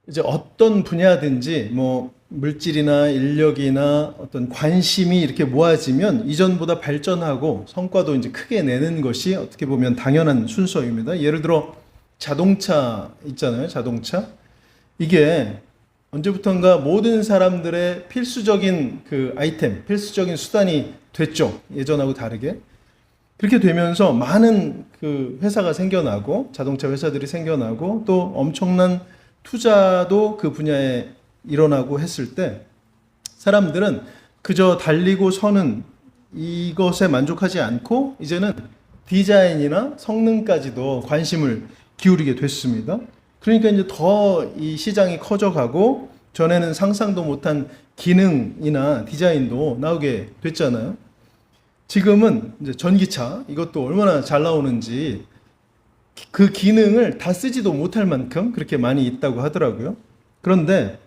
이제 어떤 분야든지 뭐 물질이나 인력이나 어떤 관심이 이렇게 모아지면 이전보다 발전하고 성과도 이제 크게 내는 것이 어떻게 보면 당연한 순서입니다. 예를 들어 자동차 있잖아요. 자동차. 이게 언제부턴가 모든 사람들의 필수적인 그 아이템, 필수적인 수단이 됐죠. 예전하고 다르게. 그렇게 되면서 많은 그 회사가 생겨나고 자동차 회사들이 생겨나고 또 엄청난 투자도 그 분야에 일어나고 했을 때 사람들은 그저 달리고 서는 이것에 만족하지 않고 이제는 디자인이나 성능까지도 관심을 기울이게 됐습니다. 그러니까 이제 더 이 시장이 커져가고 전에는 상상도 못한 기능이나 디자인도 나오게 됐잖아요. 지금은 이제 전기차 이것도 얼마나 잘 나오는지 그 기능을 다 쓰지도 못할 만큼 그렇게 많이 있다고 하더라고요. 그런데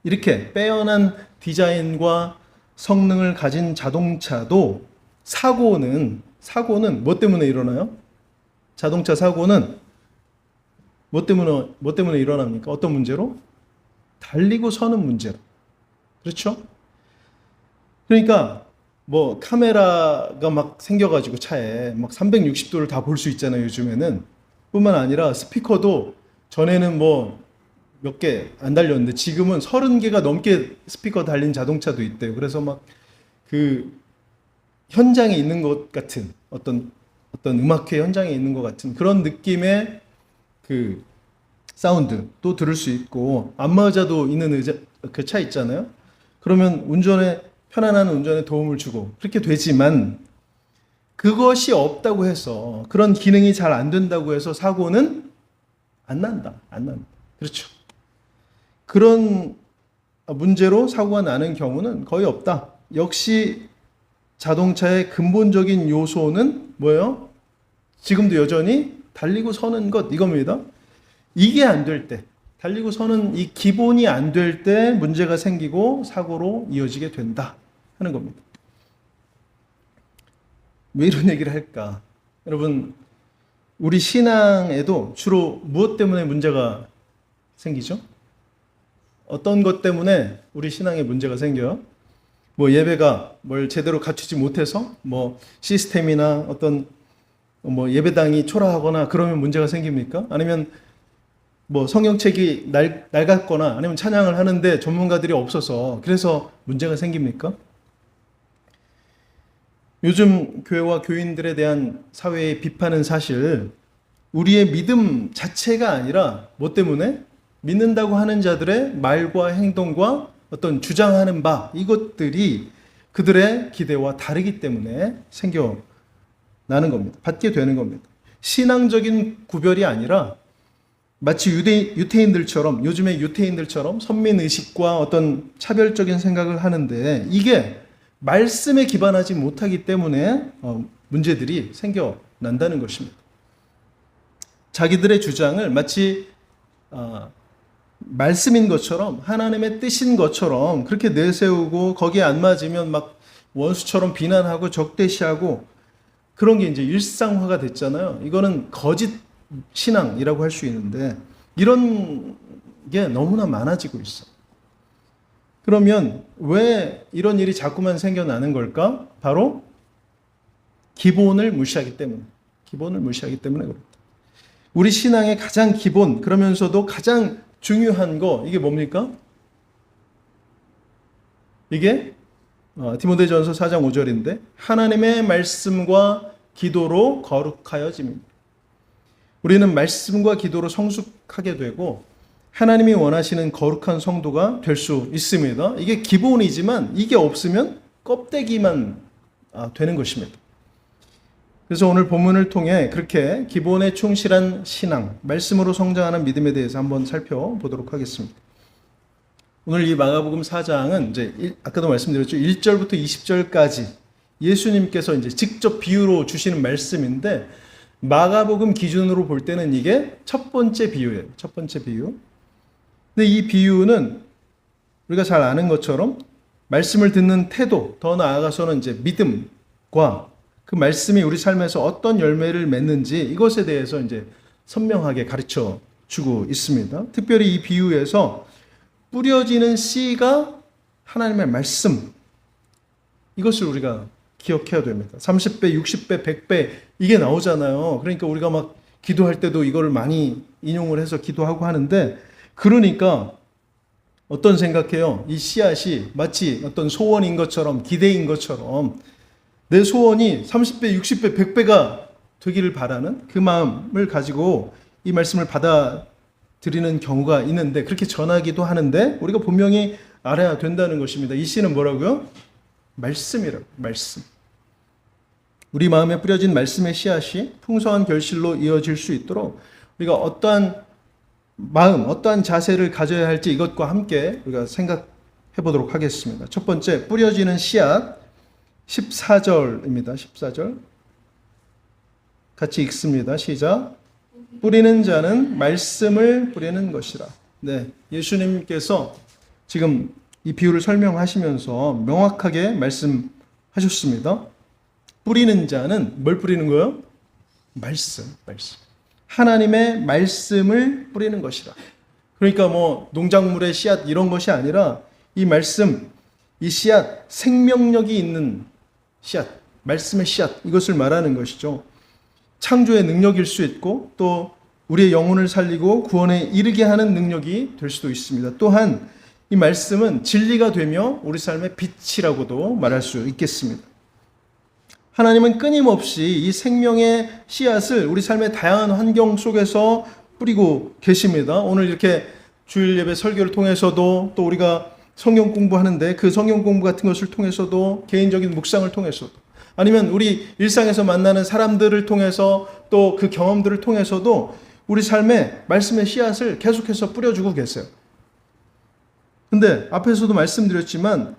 이렇게 빼어난 디자인과 성능을 가진 자동차도 사고는 뭐 때문에 일어나요? 자동차 사고는 뭐 때문에 일어납니까? 어떤 문제로? 달리고 서는 문제로. 그렇죠? 그러니까 뭐 카메라가 막 생겨가지고 차에 막 360도를 다 볼 수 있잖아요, 요즘에는. 뿐만 아니라 스피커도 전에는 뭐 몇 개 안 달렸는데 지금은 30개가 넘게 스피커 달린 자동차도 있대요. 그래서 막 그 현장에 있는 것 같은 어떤 음악회 현장에 있는 것 같은 그런 느낌의 그 사운드도 들을 수 있고 안마의자도 있는 의자 그 차 있잖아요. 그러면 편안한 운전에 도움을 주고 그렇게 되지만 그것이 없다고 해서 그런 기능이 잘 안 된다고 해서 사고는 안 난다. 그렇죠. 그런 문제로 사고가 나는 경우는 거의 없다. 역시 자동차의 근본적인 요소는 뭐예요? 지금도 여전히 달리고 서는 것 이겁니다. 이게 안 될 때, 달리고 서는 이 기본이 안 될 때 문제가 생기고 사고로 이어지게 된다 하는 겁니다. 왜 이런 얘기를 할까? 여러분, 우리 신앙에도 주로 무엇 때문에 문제가 생기죠? 어떤 것 때문에 우리 신앙에 문제가 생겨요? 뭐 예배가 뭘 제대로 갖추지 못해서 뭐 시스템이나 어떤 뭐 예배당이 초라하거나 그러면 문제가 생깁니까? 아니면 뭐 성경책이 낡았거나 아니면 찬양을 하는데 전문가들이 없어서 그래서 문제가 생깁니까? 요즘 교회와 교인들에 대한 사회의 비판은 사실 우리의 믿음 자체가 아니라 뭐 때문에? 믿는다고 하는 자들의 말과 행동과 어떤 주장하는 바 이것들이 그들의 기대와 다르기 때문에 생겨나는 겁니다. 받게 되는 겁니다. 신앙적인 구별이 아니라 마치 유태인들처럼 요즘의 유태인들처럼 선민의식과 어떤 차별적인 생각을 하는데 이게 말씀에 기반하지 못하기 때문에 문제들이 생겨난다는 것입니다. 자기들의 주장을 마치 말씀인 것처럼 하나님의 뜻인 것처럼 그렇게 내세우고 거기에 안 맞으면 막 원수처럼 비난하고 적대시하고 그런 게 이제 일상화가 됐잖아요. 이거는 거짓 신앙이라고 할 수 있는데 이런 게 너무나 많아지고 있어. 그러면 왜 이런 일이 자꾸만 생겨나는 걸까? 바로 기본을 무시하기 때문에 그렇다. 우리 신앙의 가장 기본 그러면서도 가장 중요한 거 이게 뭡니까? 이게 디모데전서 4장 5절인데 하나님의 말씀과 기도로 거룩하여짐입니다. 우리는 말씀과 기도로 성숙하게 되고 하나님이 원하시는 거룩한 성도가 될 수 있습니다. 이게 기본이지만 이게 없으면 껍데기만 되는 것입니다. 그래서 오늘 본문을 통해 그렇게 기본에 충실한 신앙, 말씀으로 성장하는 믿음에 대해서 한번 살펴보도록 하겠습니다. 오늘 이 마가복음 4장은 이제 아까도 말씀드렸죠. 1절부터 20절까지 예수님께서 이제 직접 비유로 주시는 말씀인데 마가복음 기준으로 볼 때는 이게 첫 번째 비유예요. 첫 번째 비유. 근데 이 비유는 우리가 잘 아는 것처럼 말씀을 듣는 태도, 더 나아가서는 이제 믿음과 그 말씀이 우리 삶에서 어떤 열매를 맺는지 이것에 대해서 이제 선명하게 가르쳐 주고 있습니다. 특별히 이 비유에서 뿌려지는 씨가 하나님의 말씀, 이것을 우리가 기억해야 됩니다. 30배, 60배, 100배 이게 나오잖아요. 그러니까 우리가 막 기도할 때도 이거를 많이 인용을 해서 기도하고 하는데, 그러니까 어떤 생각해요? 이 씨앗이 마치 어떤 소원인 것처럼, 기대인 것처럼 내 소원이 30배, 60배, 100배가 되기를 바라는 그 마음을 가지고 이 말씀을 받아들이는 경우가 있는데, 그렇게 전하기도 하는데 우리가 분명히 알아야 된다는 것입니다. 이 씨는 뭐라고요? 말씀이라고. 말씀. 우리 마음에 뿌려진 말씀의 씨앗이 풍성한 결실로 이어질 수 있도록 우리가 어떠한 마음, 어떠한 자세를 가져야 할지 이것과 함께 우리가 생각해 보도록 하겠습니다. 첫 번째, 뿌려지는 씨앗 14절입니다. 14절 같이 읽습니다. 시작. 뿌리는 자는 말씀을 뿌리는 것이라. 네, 예수님께서 지금 이 비유를 설명하시면서 명확하게 말씀하셨습니다. 뿌리는 자는 뭘 뿌리는 거예요? 말씀. 하나님의 말씀을 뿌리는 것이라. 그러니까 뭐 농작물의 씨앗 이런 것이 아니라 이 말씀, 이 씨앗, 생명력이 있는 씨앗, 말씀의 씨앗, 이것을 말하는 것이죠. 창조의 능력일 수 있고 또 우리의 영혼을 살리고 구원에 이르게 하는 능력이 될 수도 있습니다. 또한 이 말씀은 진리가 되며 우리 삶의 빛이라고도 말할 수 있겠습니다. 하나님은 끊임없이 이 생명의 씨앗을 우리 삶의 다양한 환경 속에서 뿌리고 계십니다. 오늘 이렇게 주일 예배 설교를 통해서도 또 우리가 성경 공부하는데 그 성경 공부 같은 것을 통해서도 개인적인 묵상을 통해서도 아니면 우리 일상에서 만나는 사람들을 통해서 또 그 경험들을 통해서도 우리 삶에 말씀의 씨앗을 계속해서 뿌려주고 계세요. 근데 앞에서도 말씀드렸지만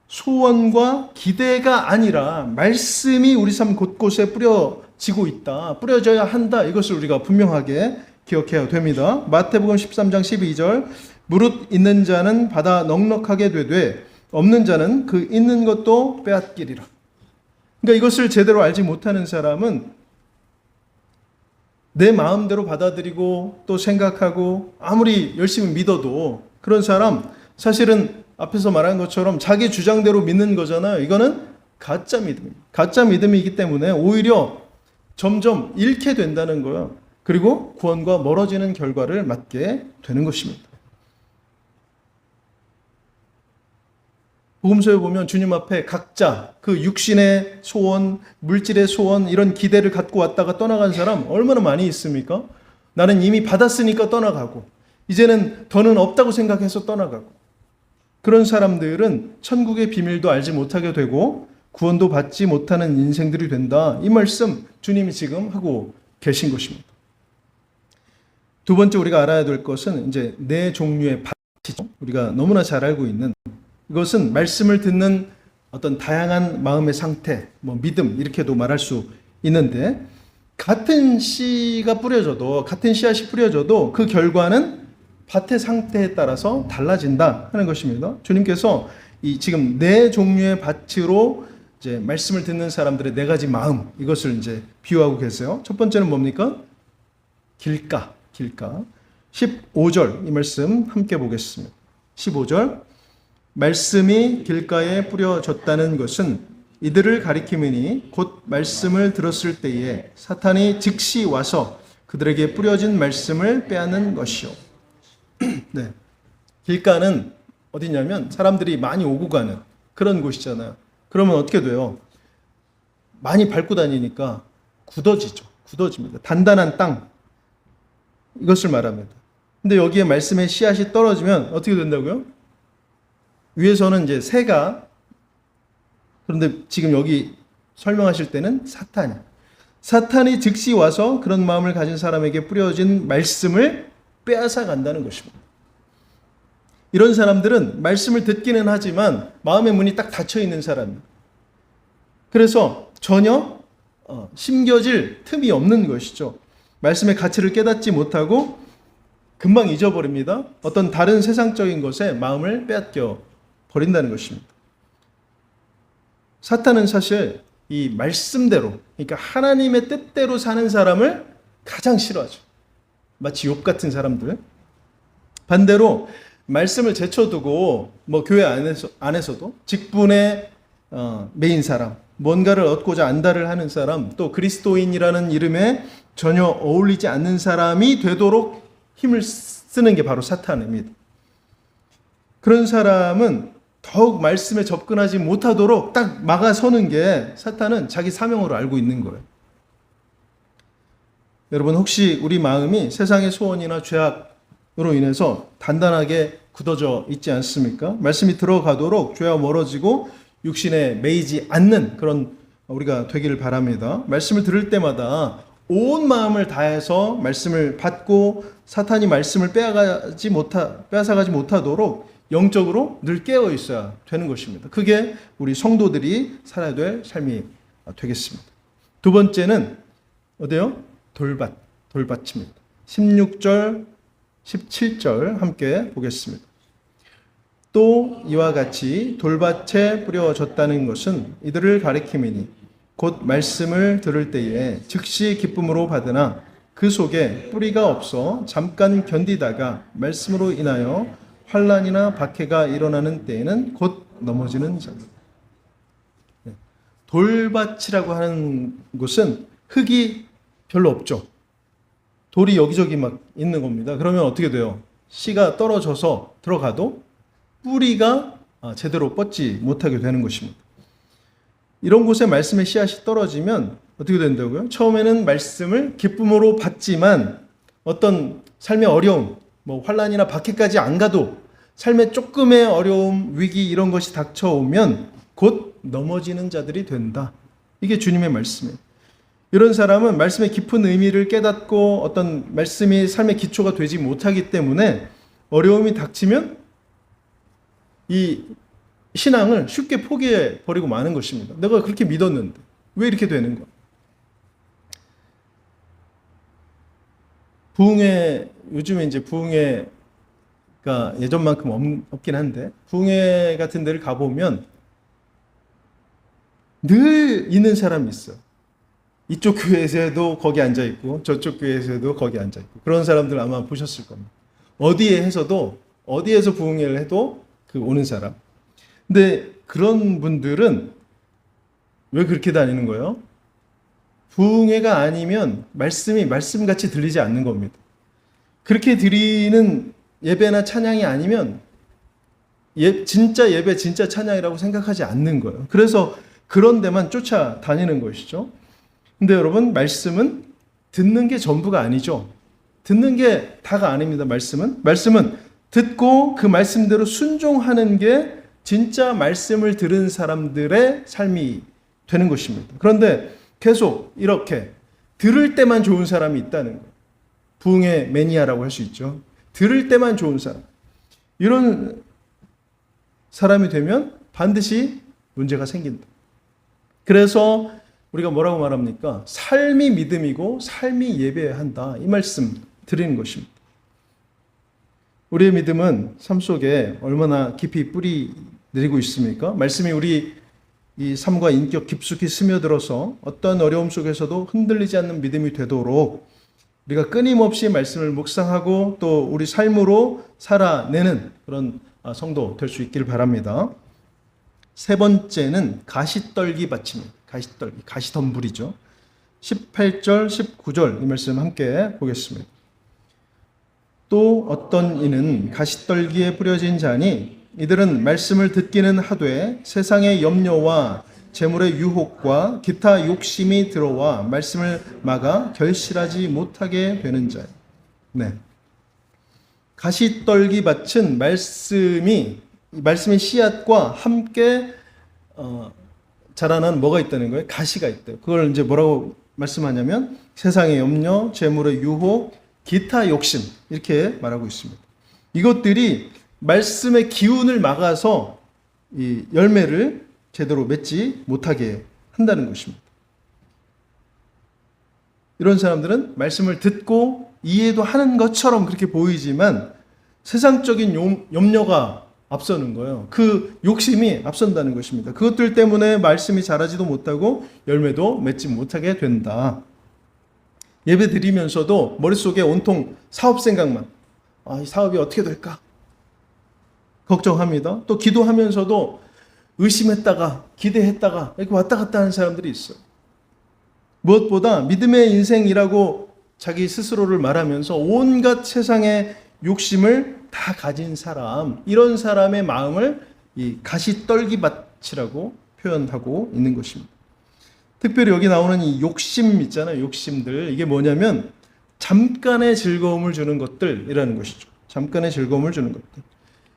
소원과 기대가 아니라 말씀이 우리 삶 곳곳에 뿌려지고 있다. 뿌려져야 한다. 이것을 우리가 분명하게 기억해야 됩니다. 마태복음 13장 12절 무릇 있는 자는 받아 넉넉하게 되되 없는 자는 그 있는 것도 빼앗기리라. 그러니까 이것을 제대로 알지 못하는 사람은 내 마음대로 받아들이고 또 생각하고 아무리 열심히 믿어도 그런 사람 사실은 앞에서 말한 것처럼 자기 주장대로 믿는 거잖아요. 이거는 가짜 믿음입니다. 가짜 믿음이기 때문에 오히려 점점 잃게 된다는 거예요. 그리고 구원과 멀어지는 결과를 맞게 되는 것입니다. 복음서에 보면 주님 앞에 각자 그 육신의 소원, 물질의 소원 이런 기대를 갖고 왔다가 떠나간 사람 얼마나 많이 있습니까? 나는 이미 받았으니까 떠나가고 이제는 더는 없다고 생각해서 떠나가고 그런 사람들은 천국의 비밀도 알지 못하게 되고 구원도 받지 못하는 인생들이 된다. 이 말씀 주님이 지금 하고 계신 것입니다. 두 번째 우리가 알아야 될 것은 이제 네 종류의 밭이죠. 우리가 너무나 잘 알고 있는 이것은 말씀을 듣는 어떤 다양한 마음의 상태, 믿음 이렇게도 말할 수 있는데 같은 씨가 뿌려져도 같은 씨앗이 뿌려져도 그 결과는 밭의 상태에 따라서 달라진다 하는 것입니다. 주님께서 이 지금 네 종류의 밭으로 이제 말씀을 듣는 사람들의 네 가지 마음 이것을 이제 비유하고 계세요. 첫 번째는 뭡니까? 길가. 15절 이 말씀 함께 보겠습니다. 15절 말씀이 길가에 뿌려졌다는 것은 이들을 가리킴이니 곧 말씀을 들었을 때에 사탄이 즉시 와서 그들에게 뿌려진 말씀을 빼앗는 것이요. 네. 길가는 어디냐면 사람들이 많이 오고 가는 그런 곳이잖아요. 그러면 어떻게 돼요? 많이 밟고 다니니까 굳어집니다. 단단한 땅 이것을 말합니다. 근데 여기에 말씀의 씨앗이 떨어지면 어떻게 된다고요? 위에서는 이제 새가 그런데 지금 여기 설명하실 때는 사탄이 즉시 와서 그런 마음을 가진 사람에게 뿌려진 말씀을 빼앗아 간다는 것입니다. 이런 사람들은 말씀을 듣기는 하지만 마음의 문이 딱 닫혀 있는 사람입니다. 그래서 전혀 심겨질 틈이 없는 것이죠. 말씀의 가치를 깨닫지 못하고 금방 잊어버립니다. 어떤 다른 세상적인 것에 마음을 빼앗겨 버린다는 것입니다. 사탄은 사실 이 말씀대로, 그러니까 하나님의 뜻대로 사는 사람을 가장 싫어하죠. 마치 욥 같은 사람들. 반대로 말씀을 제쳐두고 뭐 교회 안에서도 직분의 메인 사람, 뭔가를 얻고자 안달을 하는 사람, 또 그리스도인이라는 이름에 전혀 어울리지 않는 사람이 되도록 힘을 쓰는 게 바로 사탄입니다. 그런 사람은 더욱 말씀에 접근하지 못하도록 딱 막아서는 게 사탄은 자기 사명으로 알고 있는 거예요. 여러분, 혹시 우리 마음이 세상의 소원이나 죄악으로 인해서 단단하게 굳어져 있지 않습니까? 말씀이 들어가도록 죄와 멀어지고 육신에 매이지 않는 그런 우리가 되기를 바랍니다. 말씀을 들을 때마다 온 마음을 다해서 말씀을 받고 사탄이 말씀을 빼앗아가지 못하도록 영적으로 늘 깨어 있어야 되는 것입니다. 그게 우리 성도들이 살아야 될 삶이 되겠습니다. 두 번째는 어디요? 돌밭입니다. 16절, 17절 함께 보겠습니다. 또 이와 같이 돌밭에 뿌려졌다는 것은 이들을 가리킴이니 곧 말씀을 들을 때에 즉시 기쁨으로 받으나 그 속에 뿌리가 없어 잠깐 견디다가 말씀으로 인하여 환난이나 박해가 일어나는 때에는 곧 넘어지는 자들. 돌밭이라고 하는 곳은 흙이 별로 없죠. 돌이 여기저기 막 있는 겁니다. 그러면 어떻게 돼요? 씨가 떨어져서 들어가도 뿌리가 제대로 뻗지 못하게 되는 것입니다. 이런 곳에 말씀의 씨앗이 떨어지면 어떻게 된다고요? 처음에는 말씀을 기쁨으로 받지만 어떤 삶의 어려움, 뭐 환난이나 박해까지 안 가도 삶의 조금의 어려움, 위기 이런 것이 닥쳐오면 곧 넘어지는 자들이 된다. 이게 주님의 말씀이에요. 이런 사람은 말씀의 깊은 의미를 깨닫고 어떤 말씀이 삶의 기초가 되지 못하기 때문에 어려움이 닥치면 이 신앙을 쉽게 포기해 버리고 마는 것입니다. 내가 그렇게 믿었는데 왜 이렇게 되는 거야? 부흥회, 요즘에 이제 부흥회가 예전만큼 없긴 한데 부흥회 같은 데를 가보면 늘 있는 사람이 있어요. 이쪽 교회에서도 거기 앉아있고 저쪽 교회에서도 거기 앉아있고 그런 사람들 아마 보셨을 겁니다. 어디에서 부흥회를 해도 그 오는 사람. 근데 그런 분들은 왜 그렇게 다니는 거예요? 부흥회가 아니면 말씀이 말씀같이 들리지 않는 겁니다. 그렇게 드리는 예배나 찬양이 아니면 진짜 예배, 진짜 찬양이라고 생각하지 않는 거예요. 그래서 그런 데만 쫓아다니는 것이죠. 근데 여러분, 말씀은 듣는 게 전부가 아니죠. 듣는 게 다가 아닙니다. 말씀은 듣고 그 말씀대로 순종하는 게 진짜 말씀을 들은 사람들의 삶이 되는 것입니다. 그런데 계속 이렇게 들을 때만 좋은 사람이 있다는 거예요. 부흥의 매니아라고 할 수 있죠. 들을 때만 좋은 사람. 이런 사람이 되면 반드시 문제가 생긴다. 그래서 우리가 뭐라고 말합니까? 삶이 믿음이고 삶이 예배해야 한다. 이 말씀 드리는 것입니다. 우리의 믿음은 삶 속에 얼마나 깊이 뿌리 내리고 있습니까? 말씀이 우리 이 삶과 인격 깊숙이 스며들어서 어떤 어려움 속에서도 흔들리지 않는 믿음이 되도록 우리가 끊임없이 말씀을 묵상하고 또 우리 삶으로 살아내는 그런 성도 될 수 있기를 바랍니다. 세 번째는 가시떨기 밭입니다. 가시떨기, 가시덤불이죠. 18절, 19절 이 말씀 함께 보겠습니다. 또 어떤 이는 가시떨기에 뿌려진 자니 이들은 말씀을 듣기는 하되 세상의 염려와 재물의 유혹과 기타 욕심이 들어와 말씀을 막아 결실하지 못하게 되는 자예요. 네. 가시떨기 밭은 말씀의 씨앗과 함께 자라난 뭐가 있다는 거예요? 가시가 있대요. 그걸 이제 뭐라고 말씀하냐면 세상의 염려, 재물의 유혹, 기타 욕심 이렇게 말하고 있습니다. 이것들이 말씀의 기운을 막아서 이 열매를 제대로 맺지 못하게 한다는 것입니다. 이런 사람들은 말씀을 듣고 이해도 하는 것처럼 그렇게 보이지만 세상적인 염려가 앞서는 거예요. 그 욕심이 앞선다는 것입니다. 그것들 때문에 말씀이 자라지도 못하고 열매도 맺지 못하게 된다. 예배 드리면서도 머릿속에 온통 사업 생각만, 이 사업이 어떻게 될까? 걱정합니다. 또 기도하면서도 의심했다가 기대했다가 이렇게 왔다 갔다 하는 사람들이 있어요. 무엇보다 믿음의 인생이라고 자기 스스로를 말하면서 온갖 세상의 욕심을 다 가진 사람, 이런 사람의 마음을 이 가시떨기밭이라고 표현하고 있는 것입니다. 특별히 여기 나오는 이 욕심 있잖아요. 욕심들. 이게 뭐냐면 잠깐의 즐거움을 주는 것들이라는 것이죠. 잠깐의 즐거움을 주는 것들.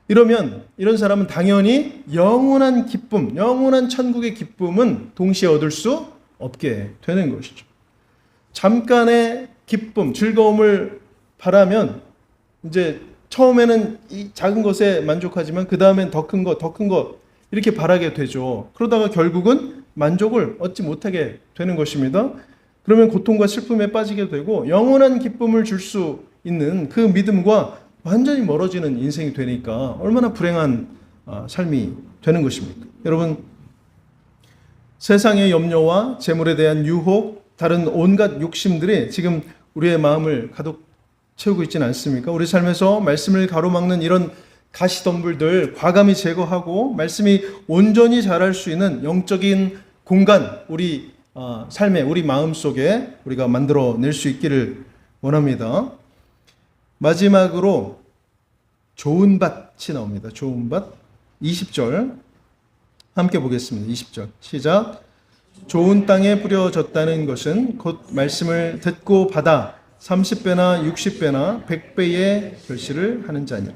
이러면 이런 사람은 당연히 영원한 기쁨, 영원한 천국의 기쁨은 동시에 얻을 수 없게 되는 것이죠. 잠깐의 기쁨, 즐거움을 바라면 이제 처음에는 이 작은 것에 만족하지만 그 다음엔 더 큰 것, 더 큰 것 이렇게 바라게 되죠. 그러다가 결국은 만족을 얻지 못하게 되는 것입니다. 그러면 고통과 슬픔에 빠지게 되고 영원한 기쁨을 줄 수 있는 그 믿음과 완전히 멀어지는 인생이 되니까 얼마나 불행한 삶이 되는 것입니까? 여러분, 세상의 염려와 재물에 대한 유혹, 다른 온갖 욕심들이 지금 우리의 마음을 가득 채우고 있지는 않습니까? 우리 삶에서 말씀을 가로막는 이런 가시덤불들 과감히 제거하고 말씀이 온전히 자랄 수 있는 영적인 공간, 우리 삶에, 우리 마음 속에 우리가 만들어낼 수 있기를 원합니다. 마지막으로 좋은 밭이 나옵니다. 좋은 밭 20절 함께 보겠습니다. 20절 시작. 좋은 땅에 뿌려졌다는 것은 곧 말씀을 듣고 받아 30배나 60배나 100배의 결실을 하는 자니라.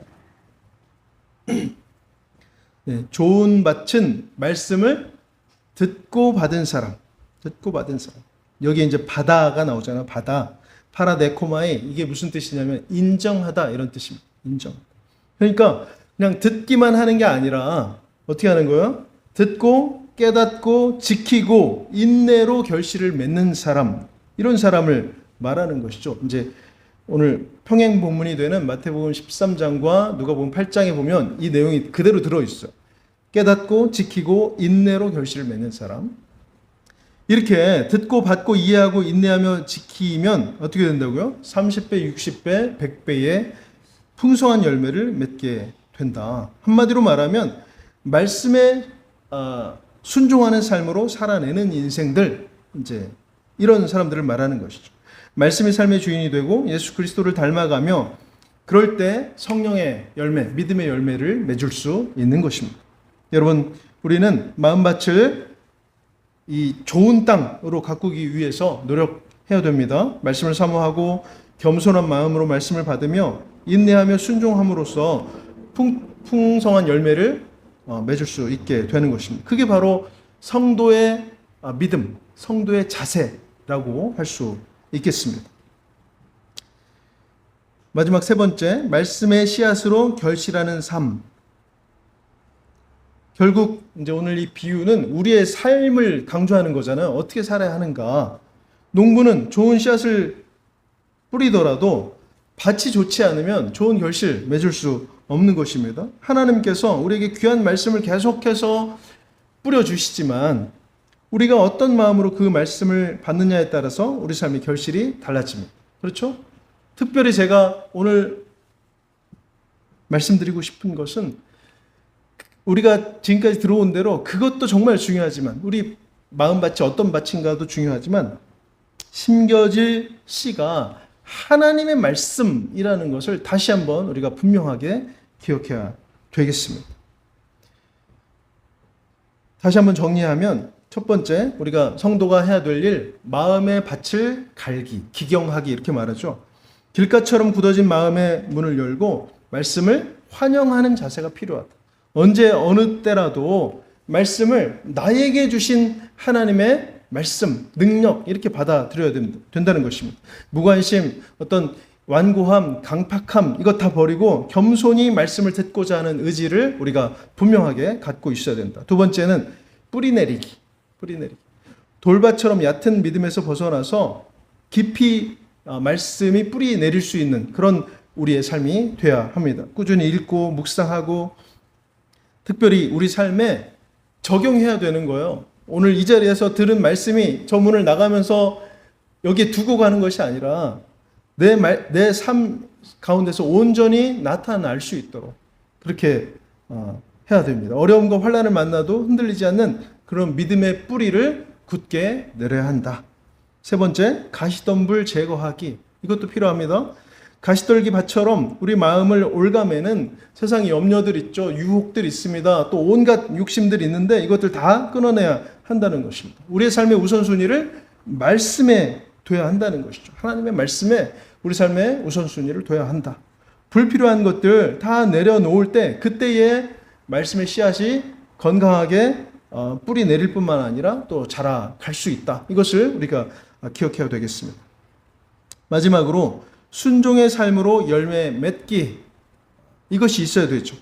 네, 좋은 밭은 말씀을 듣고 받은 사람. 듣고 받은 사람. 여기 이제 바다가 나오잖아요. 바다. 파라데코마이, 이게 무슨 뜻이냐면 인정하다 이런 뜻입니다. 인정. 그러니까 그냥 듣기만 하는 게 아니라 어떻게 하는 거예요? 듣고 깨닫고 지키고 인내로 결실을 맺는 사람, 이런 사람을 말하는 것이죠. 이제 오늘 평행 본문이 되는 마태복음 13장과 누가복음 8장에 보면 이 내용이 그대로 들어 있어요. 깨닫고 지키고 인내로 결실을 맺는 사람. 이렇게 듣고 받고 이해하고 인내하며 지키면 어떻게 된다고요? 30배, 60배, 100배의 풍성한 열매를 맺게 된다. 한마디로 말하면 말씀에 순종하는 삶으로 살아내는 인생들, 이제 이런 사람들을 말하는 것이죠. 말씀이 삶의 주인이 되고 예수 그리스도를 닮아가며 그럴 때 성령의 열매, 믿음의 열매를 맺을 수 있는 것입니다. 여러분, 우리는 마음밭을 이 좋은 땅으로 가꾸기 위해서 노력해야 됩니다. 말씀을 사모하고 겸손한 마음으로 말씀을 받으며 인내하며 순종함으로써 풍성한 열매를 맺을 수 있게 되는 것입니다. 그게 바로 성도의 믿음, 성도의 자세라고 할 수 있겠습니다. 마지막 세 번째, 말씀의 씨앗으로 결실하는 삶. 결국 이제 오늘 이 비유는 우리의 삶을 강조하는 거잖아요. 어떻게 살아야 하는가. 농부는 좋은 씨앗을 뿌리더라도 밭이 좋지 않으면 좋은 결실 맺을 수 없는 것입니다. 하나님께서 우리에게 귀한 말씀을 계속해서 뿌려주시지만 우리가 어떤 마음으로 그 말씀을 받느냐에 따라서 우리 삶의 결실이 달라집니다. 그렇죠? 특별히 제가 오늘 말씀드리고 싶은 것은 우리가 지금까지 들어온 대로 그것도 정말 중요하지만 우리 마음밭이 어떤 밭인가도 중요하지만 심겨질 씨가 하나님의 말씀이라는 것을 다시 한번 우리가 분명하게 기억해야 되겠습니다. 다시 한번 정리하면 첫 번째, 우리가 성도가 해야 될 일, 마음의 밭을 갈기, 기경하기 이렇게 말하죠. 길가처럼 굳어진 마음의 문을 열고 말씀을 환영하는 자세가 필요하다. 언제 어느 때라도 말씀을 나에게 주신 하나님의 말씀, 능력 이렇게 받아들여야 된다는 것입니다. 무관심, 어떤 완고함, 강팍함 이것 다 버리고 겸손히 말씀을 듣고자 하는 의지를 우리가 분명하게 갖고 있어야 된다. 두 번째는 뿌리 내리기. 돌밭처럼 얕은 믿음에서 벗어나서 깊이 말씀이 뿌리 내릴 수 있는 그런 우리의 삶이 되어야 합니다. 꾸준히 읽고 묵상하고 특별히 우리 삶에 적용해야 되는 거예요. 오늘 이 자리에서 들은 말씀이 저 문을 나가면서 여기에 두고 가는 것이 아니라 내 삶 가운데서 온전히 나타날 수 있도록 그렇게 해야 됩니다. 어려움과 환난을 만나도 흔들리지 않는 그런 믿음의 뿌리를 굳게 내려야 한다. 세 번째, 가시덤불 제거하기. 이것도 필요합니다. 가시떨기 밭처럼 우리 마음을 올가매는 세상의 염려들 있죠. 유혹들 있습니다. 또 온갖 욕심들이 있는데 이것들 다 끊어내야 한다는 것입니다. 우리의 삶의 우선순위를 말씀에 둬야 한다는 것이죠. 하나님의 말씀에 우리 삶의 우선순위를 둬야 한다. 불필요한 것들 다 내려놓을 때 그때에 말씀의 씨앗이 건강하게 뿌리 내릴 뿐만 아니라 또 자라갈 수 있다. 이것을 우리가 기억해야 되겠습니다. 마지막으로 순종의 삶으로 열매 맺기, 이것이 있어야 되죠.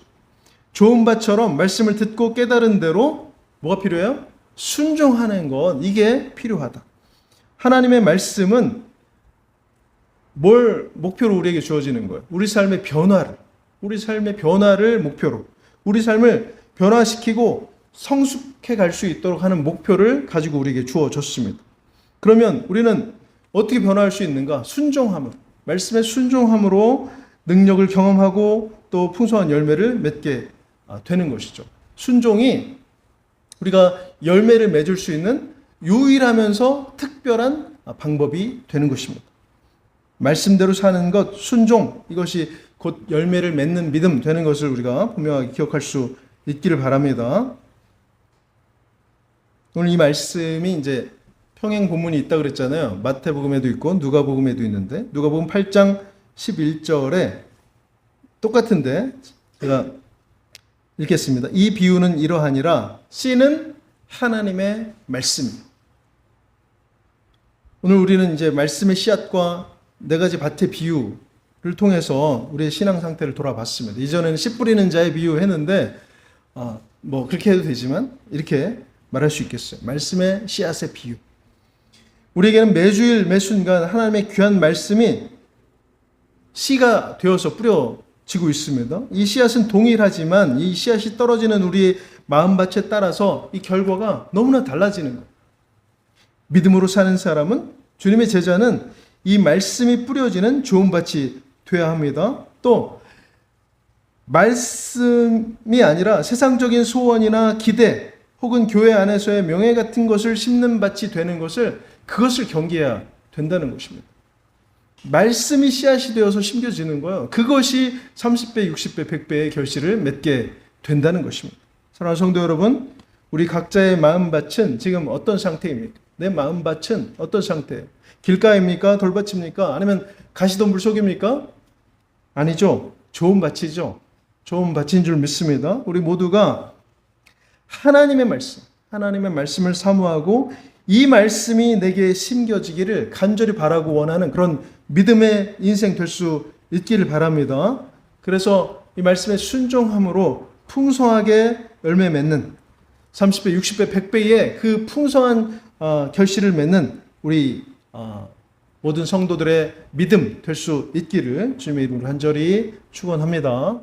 좋은 밭처럼 말씀을 듣고 깨달은 대로 뭐가 필요해요? 순종하는 것, 이게 필요하다. 하나님의 말씀은 뭘 목표로 우리에게 주어지는 거예요? 우리 삶의 변화를 목표로, 우리 삶을 변화시키고 성숙해 갈 수 있도록 하는 목표를 가지고 우리에게 주어졌습니다. 그러면 우리는 어떻게 변화할 수 있는가? 순종함으로, 말씀의 순종함으로 능력을 경험하고 또 풍성한 열매를 맺게 되는 것이죠. 순종이 우리가 열매를 맺을 수 있는 유일하면서 특별한 방법이 되는 것입니다. 말씀대로 사는 것, 순종, 이것이 곧 열매를 맺는 믿음 되는 것을 우리가 분명하게 기억할 수 있기를 바랍니다. 오늘 이 말씀이 이제 평행 본문이 있다 그랬잖아요. 마태복음에도 있고 누가복음에도 있는데 누가복음 8장 11절에 똑같은데 제가 읽겠습니다. 이 비유는 이러하니라. 씨는 하나님의 말씀. 오늘 우리는 이제 말씀의 씨앗과 네 가지 밭의 비유를 통해서 우리의 신앙 상태를 돌아봤습니다. 이전에는 씨 뿌리는 자의 비유 했는데 뭐 그렇게 해도 되지만 이렇게 말할 수 있겠어요. 말씀의 씨앗의 비유. 우리에게는 매주일 매순간 하나님의 귀한 말씀이 씨가 되어서 뿌려지고 있습니다. 이 씨앗은 동일하지만 이 씨앗이 떨어지는 우리의 마음밭에 따라서 이 결과가 너무나 달라지는 거예요. 믿음으로 사는 사람은, 주님의 제자는 이 말씀이 뿌려지는 좋은 밭이 되어야 합니다. 또 말씀이 아니라 세상적인 소원이나 기대 혹은 교회 안에서의 명예 같은 것을 심는 밭이 되는 것을, 그것을 경계해야 된다는 것입니다. 말씀이 씨앗이 되어서 심겨지는 거예요. 그것이 30배, 60배, 100배의 결실을 맺게 된다는 것입니다. 사랑하는 성도 여러분, 우리 각자의 마음밭은 지금 어떤 상태입니까? 내 마음밭은 어떤 상태예요? 길가입니까? 돌밭입니까? 아니면 가시덤불 속입니까? 아니죠. 좋은 밭이죠. 좋은 밭인 줄 믿습니다. 우리 모두가 하나님의 말씀을 사모하고 이 말씀이 내게 심겨지기를 간절히 바라고 원하는 그런 믿음의 인생 될 수 있기를 바랍니다. 그래서 이 말씀에 순종함으로 풍성하게 열매 맺는 30배, 60배, 100배의 그 풍성한 결실을 맺는 우리 모든 성도들의 믿음 될 수 있기를 주님의 이름으로 간절히 축원합니다.